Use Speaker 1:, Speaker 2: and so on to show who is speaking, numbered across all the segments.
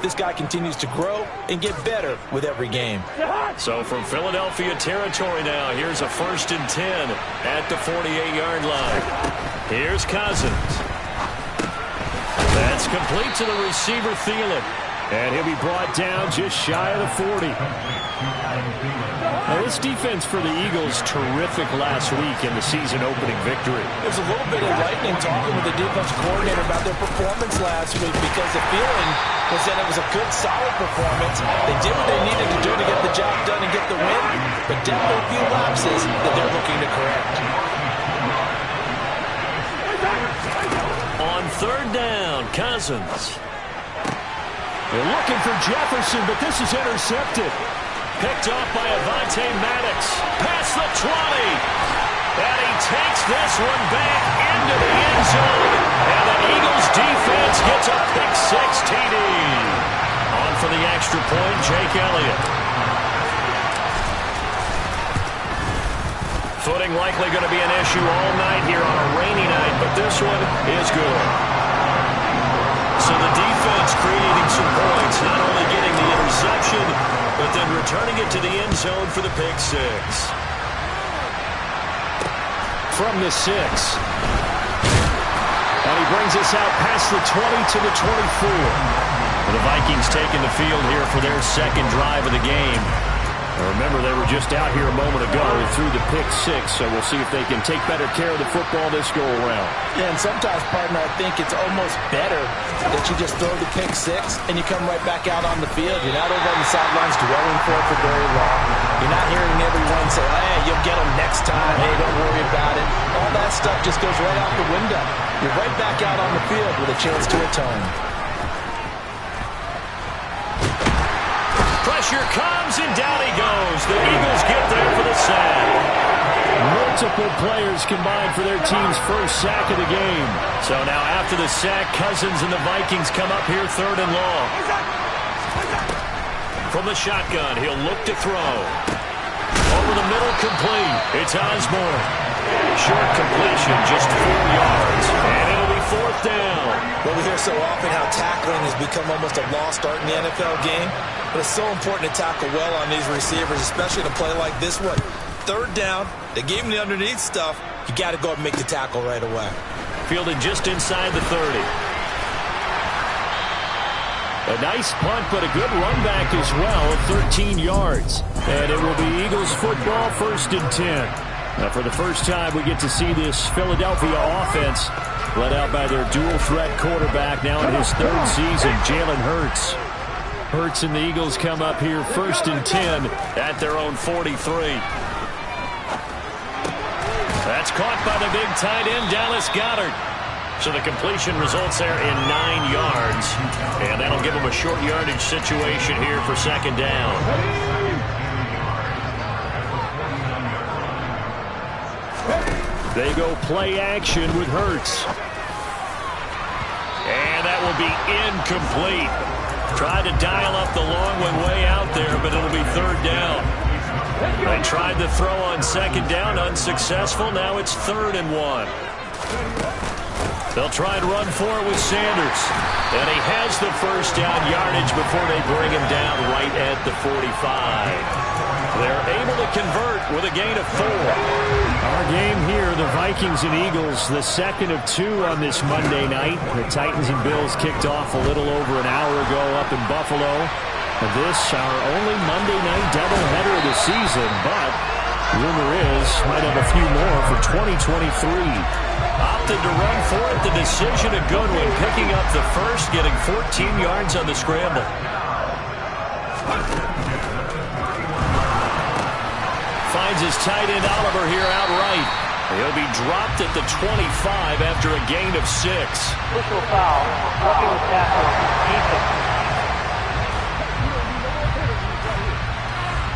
Speaker 1: this guy continues to grow and get better with every game.
Speaker 2: So from Philadelphia territory now, here's a 1st and 10 at the 48-yard line. Here's Cousins. That's complete to the receiver, Thielen. And he'll be brought down just shy of the 40. Now, this defense for the Eagles, terrific last week in the season-opening victory.
Speaker 1: There's a little bit of lightning talking with the defensive coordinator about their performance last week because the feeling was that it was a good, solid performance. They did what they needed to do to get the job done and get the win, but definitely a few lapses that they're looking to correct.
Speaker 2: On 3rd down, Cousins.
Speaker 3: They're looking for Jefferson, but this is intercepted.
Speaker 2: Picked off by Avonte Maddox. Past the 20. And he takes this one back into the end zone. And the Eagles defense gets a pick-6 TD. On for the extra point, Jake Elliott. Footing likely going to be an issue all night here on a rainy night, but this one is good. So the defense creating some points, not only getting the interception, but then returning it to the end zone for the pick-6.
Speaker 3: From the 6. And he brings us out past the 20 to the 24.
Speaker 2: The Vikings taking the field here for their 2nd drive of the game. Now remember, they were just out here a moment ago through the pick-6, so we'll see if they can take better care of the football this go-around.
Speaker 1: Yeah, and sometimes, partner, I think it's almost better that you just throw the pick-6 and you come right back out on the field. You're not over on the sidelines dwelling for it for very long. You're not hearing everyone say, hey, you'll get them next time. Hey, don't worry about it. All that stuff just goes right out the window. You're right back out on the field with a chance to atone.
Speaker 2: Pressure comes, and down he goes. The Eagles get there for the sack.
Speaker 3: Multiple players combined for their team's first sack of the game.
Speaker 2: So now after the sack, Cousins and the Vikings come up here 3rd and long. From the shotgun, he'll look to throw. Over the middle, complete. It's Osborne. Short completion, just 4 yards. And it'll be 4th down.
Speaker 1: Well, we hear so often how tackling has become almost a lost art in the NFL game. But it's so important to tackle well on these receivers, especially in a play like this one. 3rd down, they gave him the underneath stuff. You got to go and make the tackle right away.
Speaker 2: Fielded just inside the 30.
Speaker 3: A nice punt, but a good run back as well, 13 yards. And it will be Eagles football, 1st and 10. Now, for the first time, we get to see this Philadelphia offense led out by their dual-threat quarterback now in his 3rd season, Jalen Hurts. Hurts and the Eagles come up here 1st and 10
Speaker 2: at their own 43. That's caught by the big tight end, Dallas Goedert. So the completion results there in 9 yards. And that'll give them a short yardage situation here for 2nd down.
Speaker 3: They go play action with Hurts.
Speaker 2: And that will be incomplete. Tried to dial up the long one way out there, but it'll be 3rd down. They tried to throw on 2nd down, unsuccessful. Now it's 3rd and 1. They'll try and run for it with Sanders. And he has the 1st down yardage before they bring him down right at the 45. They're able to convert with a gain of 4.
Speaker 3: Our game here, the Vikings and Eagles, the 2nd of 2 on this Monday night. The Titans and Bills kicked off a little over an hour ago up in Buffalo. And this, our only Monday night doubleheader of the season, but rumor is might have a few more for 2023.
Speaker 2: Opted to run for it. The decision a good one. Picking up the 1st, getting 14 yards on the scramble. Finds his tight end Oliver here outright. He'll be dropped at the 25 after a gain of 6.
Speaker 4: Whistle foul. Roughing the tackle. Defense.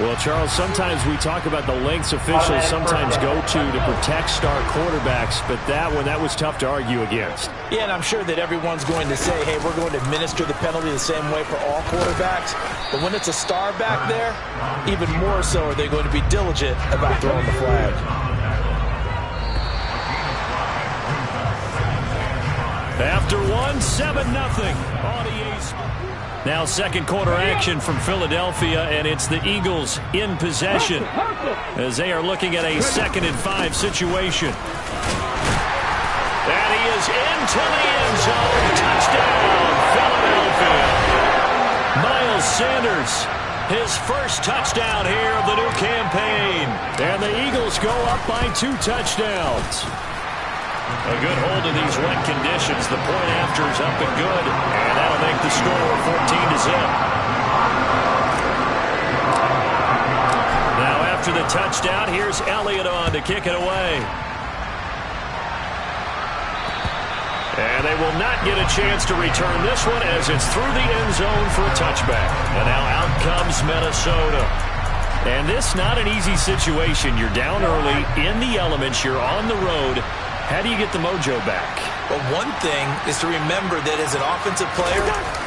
Speaker 3: Well, Charles, sometimes we talk about the lengths officials sometimes go to protect star quarterbacks, but that one, that was tough to argue against.
Speaker 1: Yeah, and I'm sure that everyone's going to say, hey, we're going to administer the penalty the same way for all quarterbacks. But when it's a star back there, even more so are they going to be diligent about throwing the flag.
Speaker 2: After 1, 7-0.
Speaker 3: Now second quarter action from Philadelphia, and it's the Eagles in possession as they are looking at a 2nd and 5 situation. And he is into the end zone. Touchdown, Philadelphia. Miles Sanders, his first touchdown here of the new campaign. And the Eagles go up by 2 touchdowns. A good hold in these wet conditions. The point after is up and good. And that'll make the score 14-0. Now after the touchdown, here's Elliott on to kick it away. And they will not get a chance to return this one as it's through the end zone for a touchback. And now out comes Minnesota. And this not an easy situation. You're down early, in the elements, you're on the road. How do you get the mojo back?
Speaker 1: Well, one thing is to remember that as an offensive player,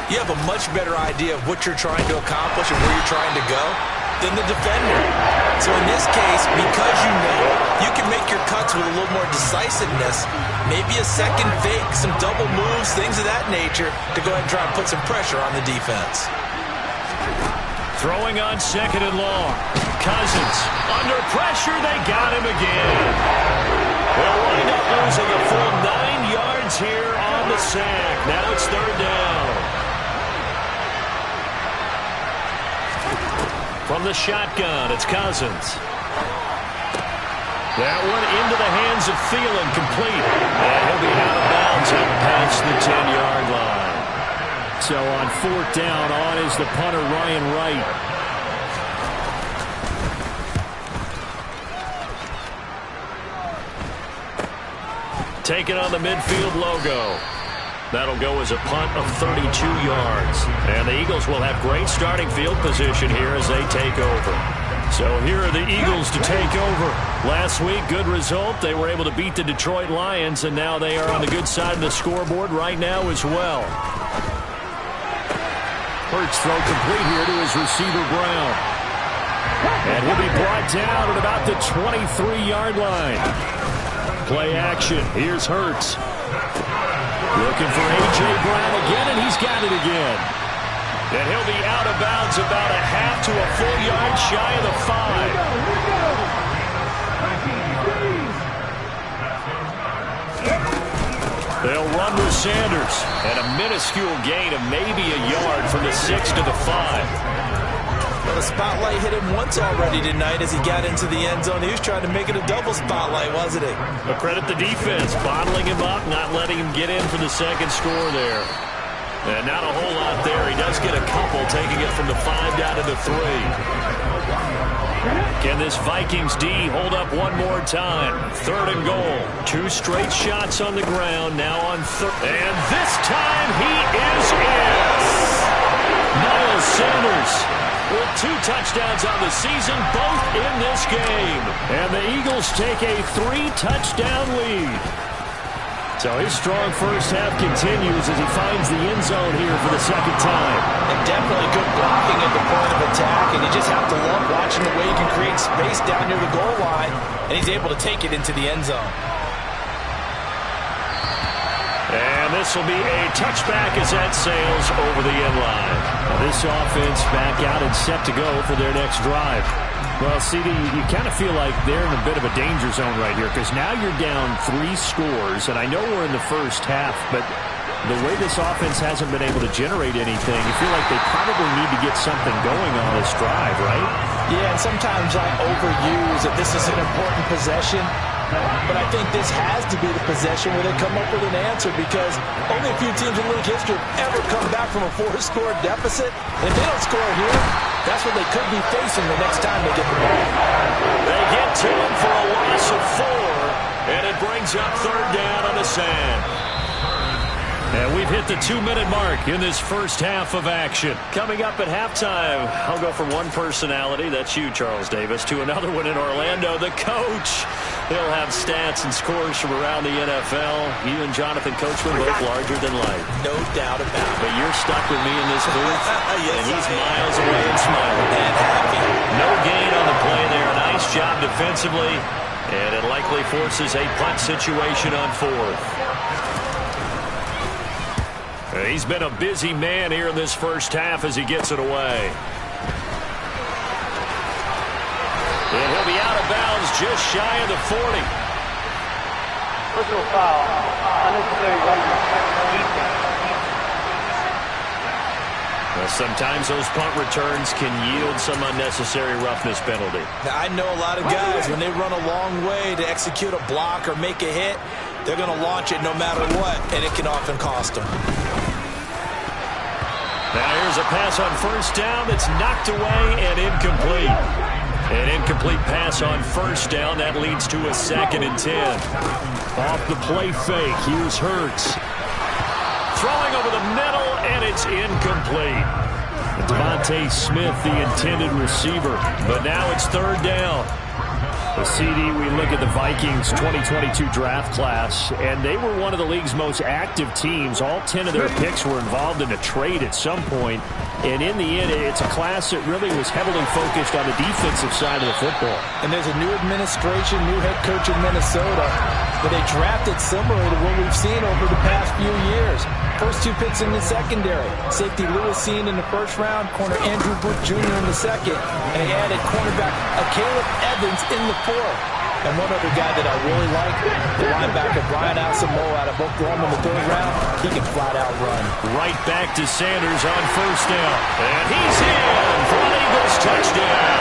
Speaker 1: you have a much better idea of what you're trying to accomplish and where you're trying to go than the defender. So in this case, because you can make your cuts with a little more decisiveness, maybe a second fake, some double moves, things of that nature, to go ahead and try and put some pressure on the defense.
Speaker 3: Throwing on 2nd and long. Cousins under pressure. They got him again. They'll wind up losing a full 9 yards here on the sack. Now it's 3rd down. From the shotgun, it's Cousins. That one into the hands of Thielen, complete. And he'll be out of bounds up past the 10-yard line. So on 4th down, on is the punter, Ryan Wright. Taking on the midfield logo. That'll go as a punt of 32 yards. And the Eagles will have great starting field position here as they take over. So here are the Eagles to take over. Last week, good result. They were able to beat the Detroit Lions, and now they are on the good side of the scoreboard right now as well. Hurts throw complete here to his receiver, Brown. And he'll be brought down at about the 23-yard line. Play action. Here's Hurts. Looking for A.J. Brown again, and he's got it again. And he'll be out of bounds about a half to a full yard shy of the 5. They'll run with Sanders. And a minuscule gain of maybe a yard from the 6 to the 5.
Speaker 1: Well, the spotlight hit him once already tonight as he got into the end zone. He was trying to make it a double spotlight, wasn't he?
Speaker 3: But credit the defense, bottling him up, not letting him get in for the second score there. And not a whole lot there. He does get a couple, taking it from the 5 down to the 3. Can this Vikings D hold up one more time? 3rd and goal. 2 straight shots on the ground, now on 3rd. And this time he is in. Miles Sanders with 2 touchdowns on the season, both in this game. And the Eagles take a 3-touchdown lead. So his strong first half continues as he finds the end zone here for the 2nd time.
Speaker 1: And definitely good blocking at the point of attack, and you just have to love watching the way he can create space down near the goal line, and he's able to take it into the end zone.
Speaker 3: And this will be a touchback as that sails over the end line. This offense back out and set to go for their next drive. Well, CD, you kind of feel like they're in a bit of a danger zone right here because now you're down 3 scores, and I know we're in the first half, but the way this offense hasn't been able to generate anything, you feel like they probably need to get something going on this drive, right?
Speaker 1: Yeah, and sometimes I overuse that this is an important possession. But I think this has to be the possession where they come up with an answer because only a few teams in league history have ever come back from a 4-score deficit. And if they don't score here, that's what they could be facing the next time they get the ball.
Speaker 3: They get to him for a loss of 4, and it brings up 3rd down on the sand. And we've hit the 2-minute mark in this first half of action. Coming up at halftime, I'll go from one personality, that's you, Charles Davis, to another one in Orlando, the coach. He'll have stats and scores from around the NFL. You and Jonathan Coachman both larger than life.
Speaker 1: No doubt about it.
Speaker 3: But you're stuck with me in this booth,
Speaker 1: yes,
Speaker 3: and he's miles away and smiling.
Speaker 1: And happy.
Speaker 3: No gain on the play there. Nice job defensively, and it likely forces a punt situation on 4th.
Speaker 2: He's been a busy man here in this first half as he gets it away. And he'll be out of bounds just shy of the 40.
Speaker 4: Personal foul. Unnecessary running.
Speaker 2: Sometimes those punt returns can yield some unnecessary roughness penalty.
Speaker 1: Now, I know a lot of guys, when they run a long way to execute a block or make a hit, they're going to launch it no matter what, and it can often cost them.
Speaker 2: Now here's a pass on first down that's knocked away and incomplete. An incomplete pass on first down. That leads to a 2nd and 10.
Speaker 3: Off the play fake, here's Hurts.
Speaker 2: Throwing over the middle, and it's incomplete.
Speaker 3: Devontae Smith, the intended receiver.
Speaker 2: But now it's 3rd down.
Speaker 3: The CD, we look at the Vikings 2022 draft class, and they were one of the league's most active teams. All 10 of their picks were involved in a trade at some point. And in the end, it's a class that really was heavily focused on the defensive side of the football.
Speaker 1: And there's a new administration, new head coach in Minnesota, but they drafted similar to what we've seen over the past few years. First 2 picks in the secondary. Safety Lewis Cine in the 1st round, corner Andrew Booth Jr. in the 2nd. And they added cornerback Caleb Evans in the 4th. And one other guy that I really like, the linebacker Brian Asamoah out of Oklahoma in the 3rd round. He can flat out run.
Speaker 2: Right back to Sanders on first down. And he's in for an Eagles touchdown.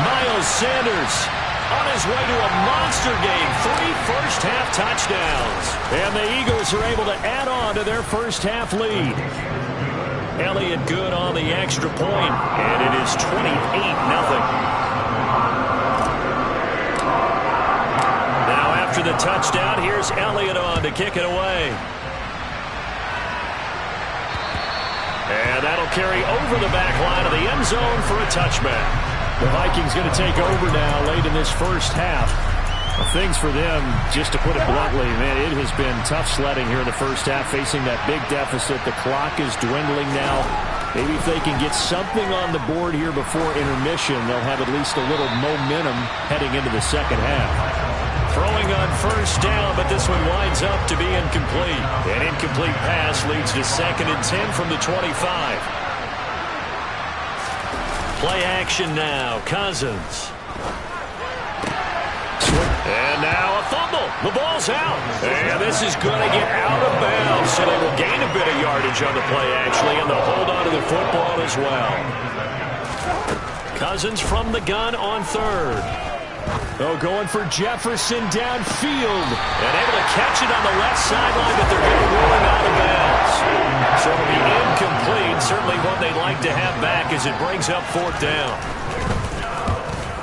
Speaker 2: Miles Sanders on his way to a monster game. 3 first-half touchdowns.
Speaker 3: And the Eagles are able to add on to their first-half lead.
Speaker 2: Elliott good on the extra point, and it is 28-0. After the touchdown, here's Elliott on to kick it away. And that'll carry over the back line of the end zone for a touchback.
Speaker 3: The Vikings going to take over now late in this first half. Things for them, just to put it bluntly, man, it has been tough sledding here in the first half, facing that big deficit. The clock is dwindling now. Maybe if they can get something on the board here before intermission, they'll have at least a little momentum heading into the second half.
Speaker 2: Throwing on first down, but this one winds up to be incomplete. An incomplete pass leads to 2nd and 10 from the 25. Play action now. Cousins. And now a fumble. The ball's out. And this is going to get out of bounds, so they will gain a bit of yardage on the play, actually, and they'll hold on to the football as well. Cousins from the gun on 3rd.
Speaker 3: Oh, going for Jefferson downfield.
Speaker 2: And able to catch it on the left sideline, but they're going to rule him out of bounds. So it'll be incomplete. Certainly one they'd like to have back as it brings up 4th down.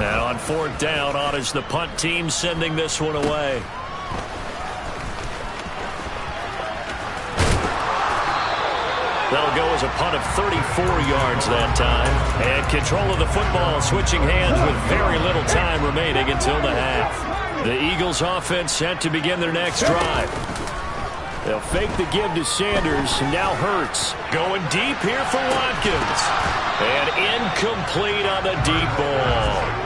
Speaker 2: And on 4th down, on is the punt team sending this one away. That'll go as a punt of 34 yards that time. And control of the football switching hands with very little time remaining until the half. The Eagles offense set to begin their next drive.
Speaker 3: They'll fake the give to Sanders, and now Hurts.
Speaker 2: Going deep here for Watkins. And incomplete on the deep ball.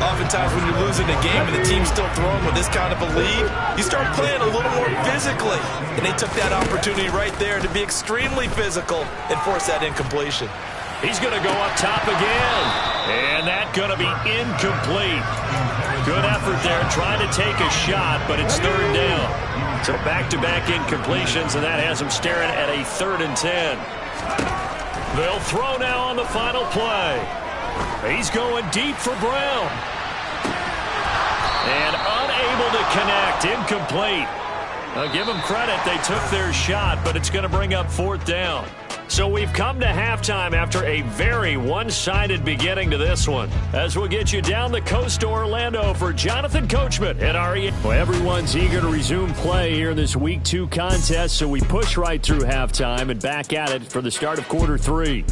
Speaker 1: Oftentimes when you're losing a game and the team's still throwing with this kind of a lead, you start playing a little more physically. And they took that opportunity right there to be extremely physical and force that incompletion.
Speaker 2: He's going to go up top again. And that's going to be incomplete. Good effort there, trying to take a shot, but it's 3rd down. So back-to-back incompletions, and that has him staring at a 3rd and 10. They'll throw now on the final play. He's going deep for Brown. And unable to connect. Incomplete. I'll give them credit. They took their shot, but it's going to bring up 4th down. So we've come to halftime after a very one-sided beginning to this one. As we'll get you down the coast to Orlando for Jonathan Coachman at REA.
Speaker 3: Well, everyone's eager to resume play here in this Week 2 contest, so we push right through halftime and back at it for the start of quarter 3.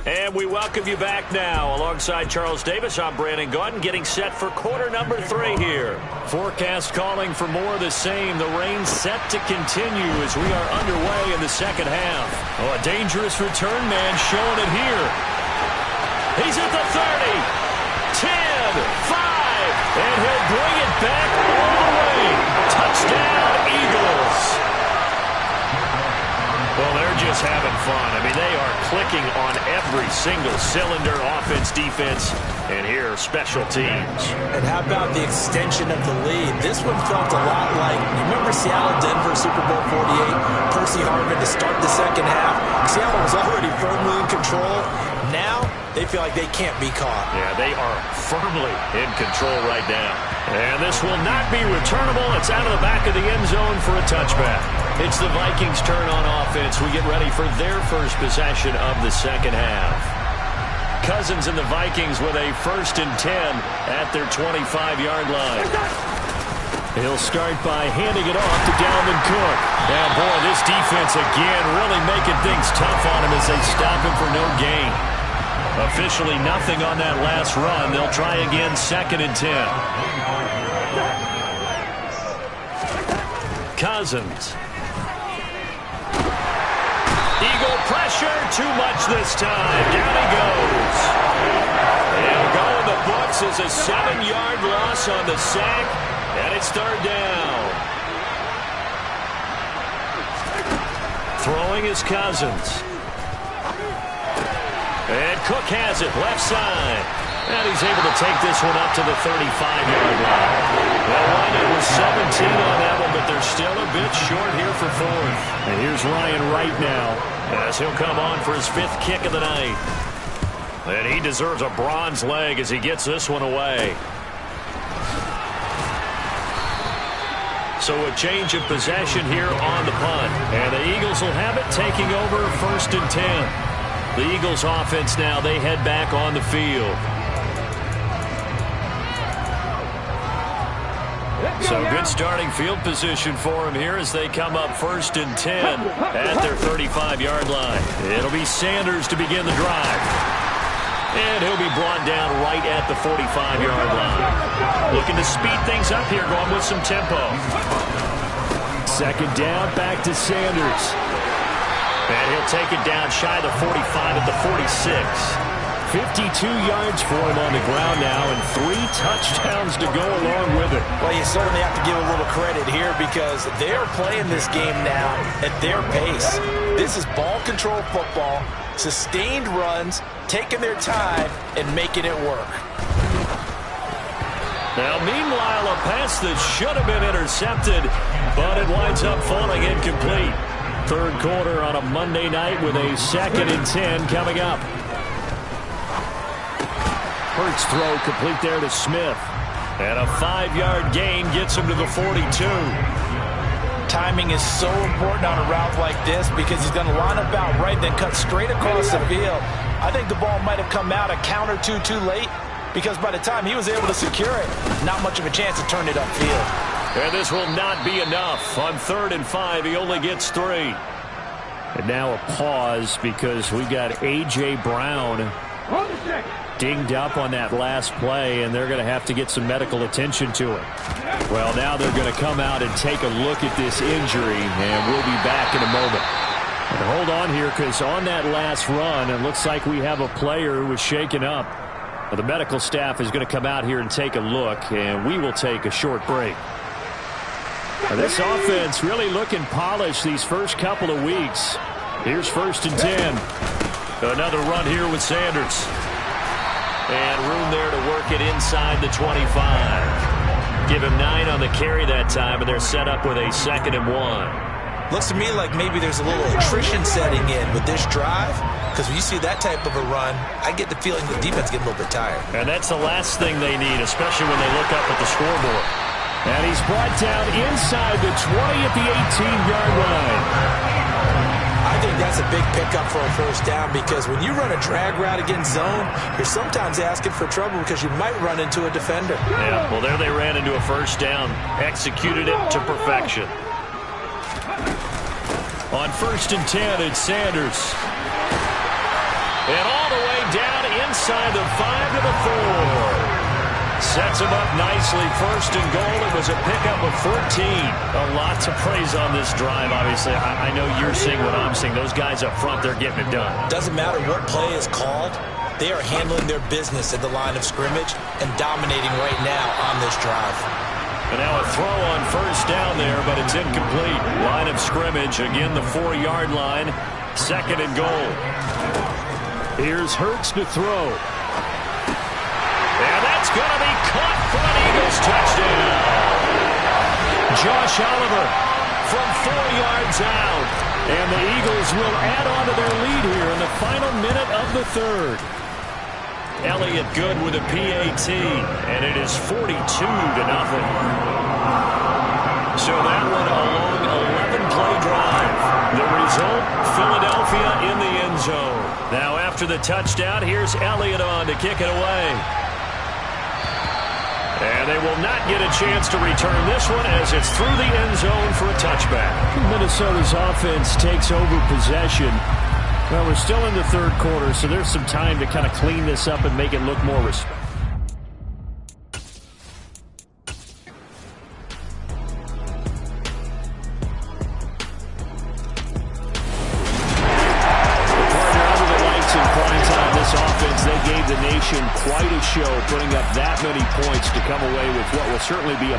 Speaker 2: And we welcome welcome you back now. Alongside Charles Davis, I'm Brandon Gaudin, getting set for quarter number 3 here. Forecast calling for more of the same. The rain set to continue as we are underway in the second half. Oh, a dangerous return man showing it here. He's at the 30, 10, 5, and he'll bring it back all the way. Touchdown, Eagles. Well, they're just having fun. I mean, they are clicking on every single cylinder, offense, defense, and here, special teams.
Speaker 1: And how about the extension of the lead? This one felt a lot like, remember Seattle-Denver Super Bowl 48? Percy Harvin to start the second half. Seattle was already firmly in control. Now, they feel like they can't be caught.
Speaker 2: Yeah, they are firmly in control right now. And this will not be returnable. It's out of the back of the end zone for a touchback. It's the Vikings' turn on offense. We get ready for their first possession of the second half. Cousins and the Vikings with a 1st and 10 at their 25-yard line. He'll start by handing it off to Dalvin Cook. Now, boy, this defense again really making things tough on him as they stop him for no gain. Officially nothing on that last run. They'll try again, 2nd and 10. Cousins. Eagle pressure, too much this time. Down he goes. He'll go in the books as a 7-yard loss on the sack, and it's 3rd down. Throwing is Cousins. And Cook has it, left side. And he's able to take this one up to the 35-yard line. They'll wind up with 17 on that one, but they're still a bit short here for 4th. And here's Ryan Wright now, as he'll come on for his 5th kick of the night. And he deserves a bronze leg as he gets this one away. So a change of possession here on the punt. And the Eagles will have it, taking over 1st and 10. The Eagles offense now, they head back on the field. So good starting field position for them here as they come up 1st and 10 at their 35-yard line. It'll be Sanders to begin the drive. And he'll be brought down right at the 45-yard line. Looking to speed things up here, going with some tempo. 2nd down, back to Sanders. And he'll take it down shy of the 45 at the 46. 52 yards for him on the ground now, and 3 touchdowns to go along with it.
Speaker 1: Well, you certainly have to give a little credit here because they're playing this game now at their pace. This is ball control football, sustained runs, taking their time, and making it work.
Speaker 2: Now, meanwhile, a pass that should have been intercepted, but it winds up falling incomplete. 3rd quarter on a Monday night with a 2nd and 10 coming up. Hurts throw complete there to Smith. And a 5-yard gain gets him to the 42.
Speaker 1: Timing is so important on a route like this because he's going to line up out right, then cut straight across the field. I think the ball might have come out a count or two too late because by the time he was able to secure it, not much of a chance to turn it upfield.
Speaker 2: And this will not be enough. On 3rd and 5, he only gets 3.
Speaker 3: And now a pause because we got A.J. Brown dinged up on that last play, and they're going to have to get some medical attention to it. Well, now they're going to come out and take a look at this injury, and we'll be back in a moment. And hold on here because on that last run, it looks like we have a player who was shaken up. Well, the medical staff is going to come out here and take a look, and we will take a short break. Now, this offense really looking polished these first couple of weeks. Here's 1st and 10.
Speaker 2: Another run here with Sanders. And room there to work it inside the 25. Give him 9 on the carry that time, and they're set up with a 2nd and 1.
Speaker 1: Looks to me like maybe there's a little attrition setting in with this drive because when you see that type of a run, I get the feeling the defense getting a little bit tired.
Speaker 2: And that's the last thing they need, especially when they look up at the scoreboard.
Speaker 3: And he's brought down inside the 20 at the 18-yard line.
Speaker 1: I think that's a big pickup for a 1st down because when you run a drag route against zone, you're sometimes asking for trouble because you might run into a defender.
Speaker 2: Yeah, well, there they ran into a 1st down. Executed it to perfection. On 1st and 10, it's Sanders. And all the way down inside the 5 to the 4. Sets him up nicely. First and goal. It was a pickup of 14.
Speaker 3: A lot to praise on this drive, obviously. I know you're seeing what I'm seeing. Those guys up front, they're getting it done.
Speaker 1: Doesn't matter what play is called. They are handling their business at the line of scrimmage and dominating right now on this drive.
Speaker 2: And now a throw on first down there, but it's incomplete. Line of scrimmage, again the 4-yard line. Second and goal.
Speaker 3: Here's Hurts to throw.
Speaker 2: And that's going to be caught for an Eagles touchdown. Josh Oliver from 4 yards out.
Speaker 3: And the Eagles will add on to their lead here in the final minute of the third.
Speaker 2: Elliott good with a PAT, and it is 42-0. So that one a long 11-play drive. The result, Philadelphia in the end zone. Now after the touchdown, here's Elliott on to kick it away. And they will not get a chance to return this one as it's through the end zone for a touchback.
Speaker 3: Minnesota's offense takes over possession. Well, we're still in the third quarter, so there's some time to kind of clean this up and make it look more respectful. They gave the nation quite a show, putting up that many points to come away with what will certainly be a